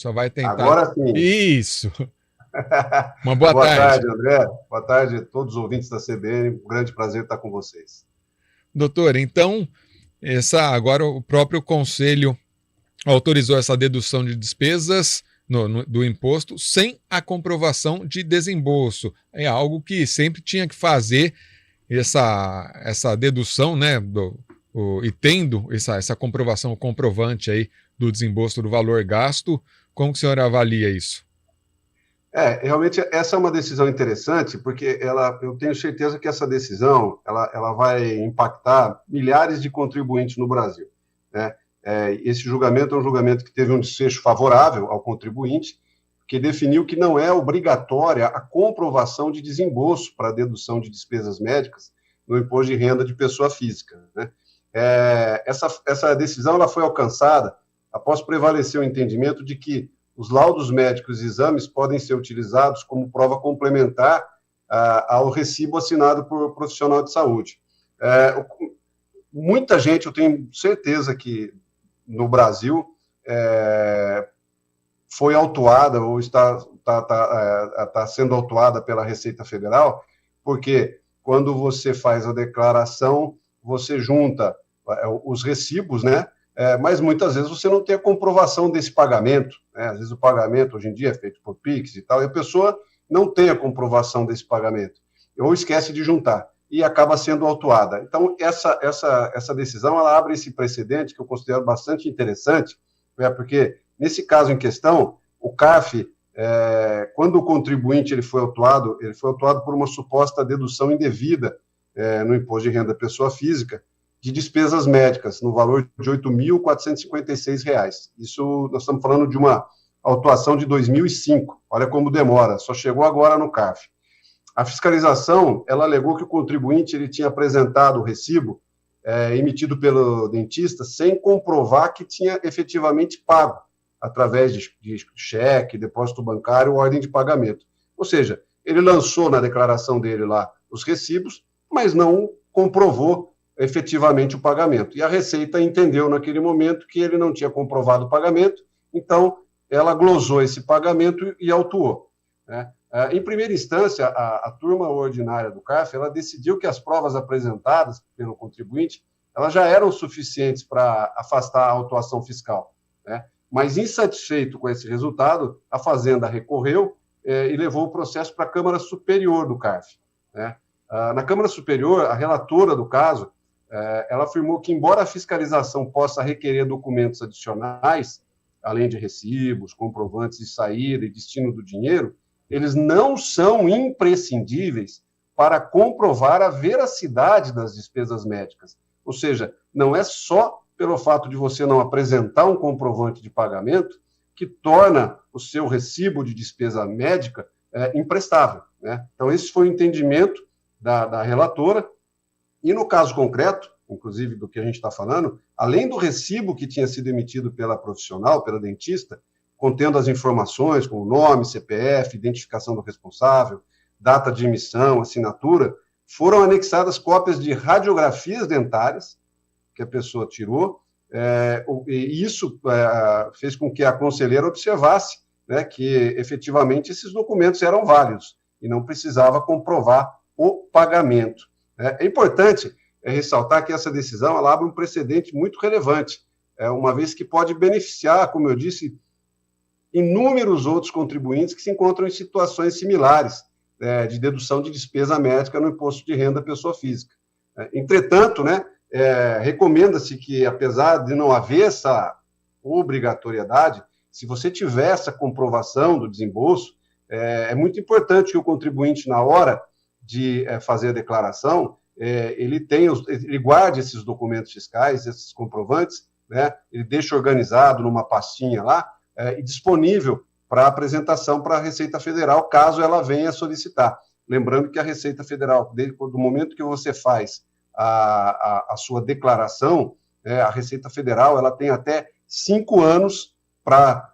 Só vai tentar. Agora sim. Isso. Uma boa Boa tarde. tarde, André. Boa tarde a todos os ouvintes da CBN. Um grande prazer estar com vocês. Doutor, então, agora o próprio Conselho autorizou essa dedução de despesas do imposto sem a comprovação de desembolso. É algo que sempre tinha que fazer essa dedução, né? E tendo essa comprovação, o comprovante aí do desembolso do valor gasto, como que o senhor avalia isso? Realmente essa é uma decisão interessante, porque eu tenho certeza que essa decisão ela vai impactar milhares de contribuintes no Brasil, né? Esse julgamento é um julgamento que teve um desfecho favorável ao contribuinte, que definiu que não é obrigatória a comprovação de desembolso para a dedução de despesas médicas no imposto de renda de pessoa física, né? Essa decisão ela foi alcançada após prevalecer o entendimento de que os laudos médicos e exames podem ser utilizados como prova complementar ao recibo assinado por profissional de saúde. Muita gente, eu tenho certeza que no Brasil, foi autuada ou está sendo autuada pela Receita Federal, porque quando você faz a declaração, você junta os recibos, né? Mas muitas vezes você não tem a comprovação desse pagamento, né? Às vezes o pagamento hoje em dia é feito por Pix e tal, e a pessoa não tem a comprovação desse pagamento, ou esquece de juntar, e acaba sendo autuada. Então, essa decisão, ela abre esse precedente que eu considero bastante interessante, porque, nesse caso em questão, o CARF, quando o contribuinte ele foi autuado por uma suposta dedução indevida no imposto de renda da pessoa física, de despesas médicas, no valor de R$ 8.456. Isso, nós estamos falando de uma autuação de 2005. Olha como demora, só chegou agora no CARF. A fiscalização, ela alegou que o contribuinte ele tinha apresentado o recibo emitido pelo dentista sem comprovar que tinha efetivamente pago, através de cheque, depósito bancário ou ordem de pagamento. Ou seja, ele lançou na declaração dele lá os recibos, mas não comprovou efetivamente o pagamento. E a Receita entendeu naquele momento que ele não tinha comprovado o pagamento, então ela glosou esse pagamento e autuou, né? Em primeira instância, a turma ordinária do CARF, ela decidiu que as provas apresentadas pelo contribuinte, elas já eram suficientes para afastar a autuação fiscal, né? Mas, insatisfeito com esse resultado, a Fazenda recorreu e levou o processo para a Câmara Superior do CARF, né? Na Câmara Superior, a relatora do caso, ela afirmou que, embora a fiscalização possa requerer documentos adicionais, além de recibos, comprovantes de saída e destino do dinheiro, eles não são imprescindíveis para comprovar a veracidade das despesas médicas. Ou seja, não é só pelo fato de você não apresentar um comprovante de pagamento que torna o seu recibo de despesa médica imprestável, né? Então, esse foi o entendimento da relatora. E no caso concreto, inclusive do que a gente está falando, além do recibo que tinha sido emitido pela profissional, pela dentista, contendo as informações como nome, CPF, identificação do responsável, data de emissão, assinatura, foram anexadas cópias de radiografias dentárias que a pessoa tirou, e isso fez com que a conselheira observasse, né, que efetivamente esses documentos eram válidos e não precisava comprovar o pagamento. É importante ressaltar que essa decisão ela abre um precedente muito relevante, uma vez que pode beneficiar, como eu disse, inúmeros outros contribuintes que se encontram em situações similares de dedução de despesa médica no imposto de renda da pessoa física. Entretanto, né, recomenda-se que, apesar de não haver essa obrigatoriedade, se você tiver essa comprovação do desembolso, é muito importante que o contribuinte, na hora de fazer a declaração, ele guarde esses documentos fiscais, esses comprovantes, né, ele deixa organizado numa pastinha lá, e disponível para apresentação para a Receita Federal, caso ela venha solicitar. Lembrando que a Receita Federal, desde o momento que você faz a sua declaração, a Receita Federal ela tem até 5 anos para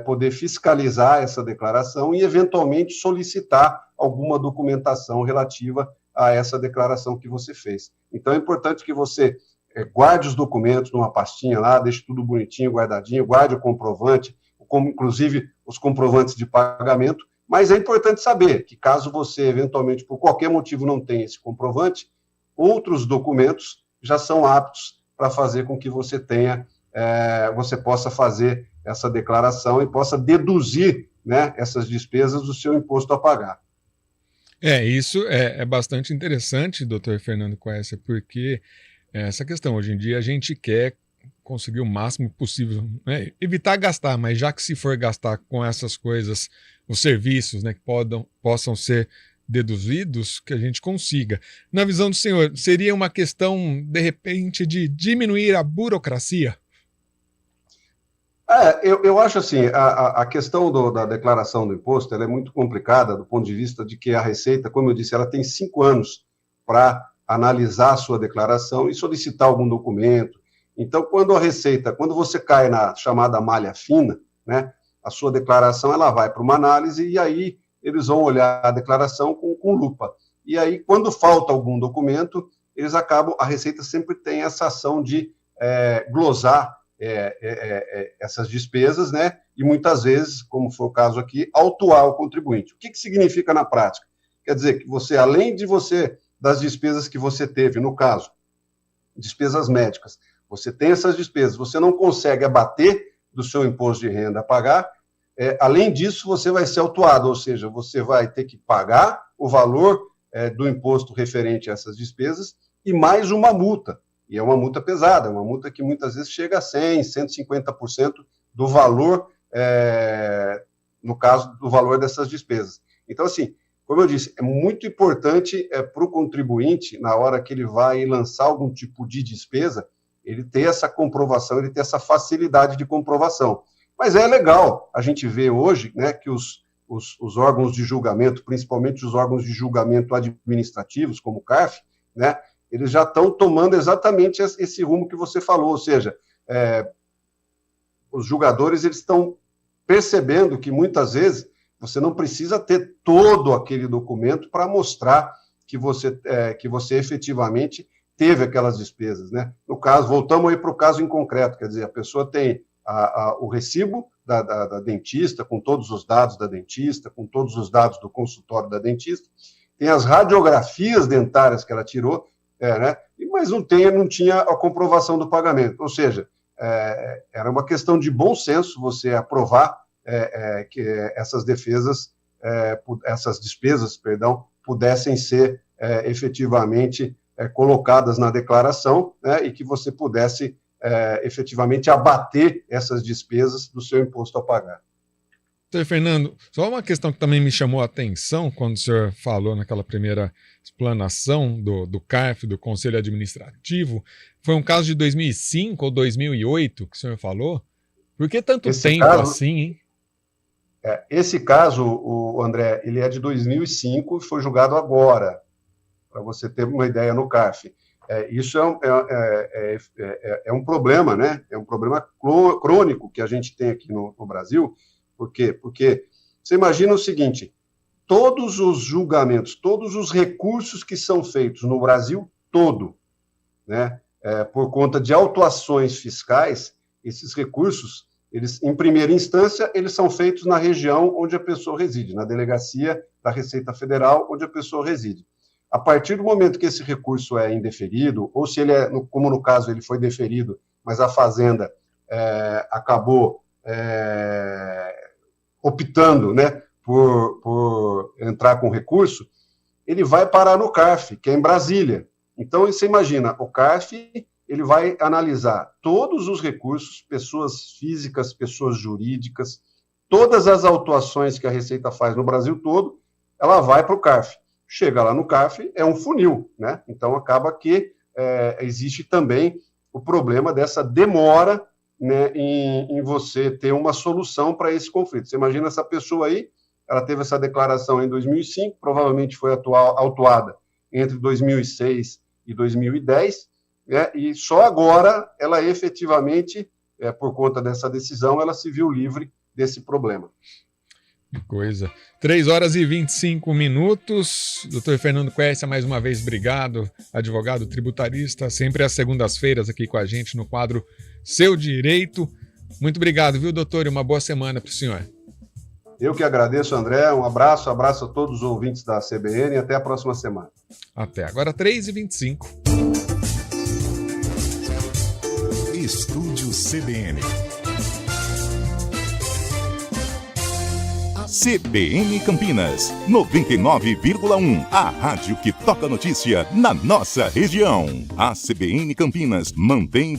poder fiscalizar essa declaração e, eventualmente, solicitar alguma documentação relativa a essa declaração que você fez. Então, é importante que você guarde os documentos numa pastinha lá, deixe tudo bonitinho, guardadinho, guarde o comprovante como inclusive os comprovantes de pagamento, mas é importante saber que caso você eventualmente, por qualquer motivo, não tenha esse comprovante, outros documentos já são aptos para fazer com que você tenha, você possa fazer essa declaração e possa deduzir, né, essas despesas do seu imposto a pagar. Isso é bastante interessante, doutor Fernando Quercia, porque essa questão, hoje em dia a gente quer conseguir o máximo possível, né, evitar gastar, mas já que se for gastar com essas coisas, os serviços, né, que possam ser deduzidos, que a gente consiga. Na visão do senhor, seria uma questão, de repente, de diminuir a burocracia? Eu acho assim, a questão da declaração do imposto, ela é muito complicada do ponto de vista de que a Receita, como eu disse, ela tem 5 anos para analisar a sua declaração e solicitar algum documento. Então, quando você cai na chamada malha fina, né, a sua declaração ela vai para uma análise e aí eles vão olhar a declaração com lupa. E aí, quando falta algum documento, a Receita sempre tem essa ação de glosar essas despesas, né? E muitas vezes, como foi o caso aqui, autuar o contribuinte. O que significa na prática? Quer dizer que você, além das despesas que você teve, no caso, despesas médicas, você tem essas despesas, você não consegue abater do seu imposto de renda a pagar, além disso, você vai ser autuado, ou seja, você vai ter que pagar o valor do imposto referente a essas despesas e mais uma multa. E é uma multa pesada, uma multa que muitas vezes chega a 100%, 150% do valor, no caso do valor dessas despesas. Então, assim, como eu disse, é muito importante para o contribuinte, na hora que ele vai lançar algum tipo de despesa, ele ter essa comprovação, ele ter essa facilidade de comprovação. Mas é legal a gente ver hoje, né, que os órgãos de julgamento, principalmente os órgãos de julgamento administrativos, como o CARF, né, eles já estão tomando exatamente esse rumo que você falou, ou seja, os julgadores eles estão percebendo que muitas vezes você não precisa ter todo aquele documento para mostrar que você efetivamente teve aquelas despesas, né? No caso, voltamos aí para o caso em concreto, quer dizer, a pessoa tem o recibo da dentista, com todos os dados da dentista, com todos os dados do consultório da dentista, tem as radiografias dentárias que ela tirou, né? Mas não tinha a comprovação do pagamento. Ou seja, era uma questão de bom senso você aprovar que essas despesas, pudessem ser efetivamente colocadas na declaração, né? E que você pudesse efetivamente abater essas despesas do seu imposto a pagar. Doutor Fernando, só uma questão que também me chamou a atenção quando o senhor falou naquela primeira explanação do CARF, do Conselho Administrativo, foi um caso de 2005 ou 2008 que o senhor falou. Por que tanto tempo assim, hein? Esse caso, o André, ele é de 2005 e foi julgado agora, para você ter uma ideia no CARF. Isso é um problema, né? É um problema crônico que a gente tem aqui no Brasil. Por quê? Porque você imagina o seguinte, todos os julgamentos, todos os recursos que são feitos no Brasil todo, né, por conta de autuações fiscais, esses recursos, eles, em primeira instância, eles são feitos na região onde a pessoa reside, na delegacia da Receita Federal, onde a pessoa reside. A partir do momento que esse recurso é indeferido, ou se ele como no caso ele foi deferido, mas a Fazenda acabou optando, né, por entrar com recurso, ele vai parar no CARF, que é em Brasília. Então, você imagina, o CARF ele vai analisar todos os recursos, pessoas físicas, pessoas jurídicas, todas as autuações que a Receita faz no Brasil todo, ela vai para o CARF. Chega lá no CARF, é um funil, né? Então, acaba que existe também o problema dessa demora, né, em você ter uma solução para esse conflito. Você imagina essa pessoa aí, ela teve essa declaração em 2005, provavelmente foi autuada entre 2006 e 2010, né, e só agora ela efetivamente, por conta dessa decisão, ela se viu livre desse problema. Que coisa. 3h25. Doutor Fernando Quercia, mais uma vez, obrigado. Advogado tributarista, sempre às segundas-feiras aqui com a gente no quadro Seu Direito. Muito obrigado, viu, doutor? E uma boa semana para o senhor. Eu que agradeço, André. Um abraço a todos os ouvintes da CBN e até a próxima semana. Até agora, 3h25. Estúdio CBN. CBN Campinas, 99,1. A rádio que toca notícia na nossa região. A CBN Campinas mantém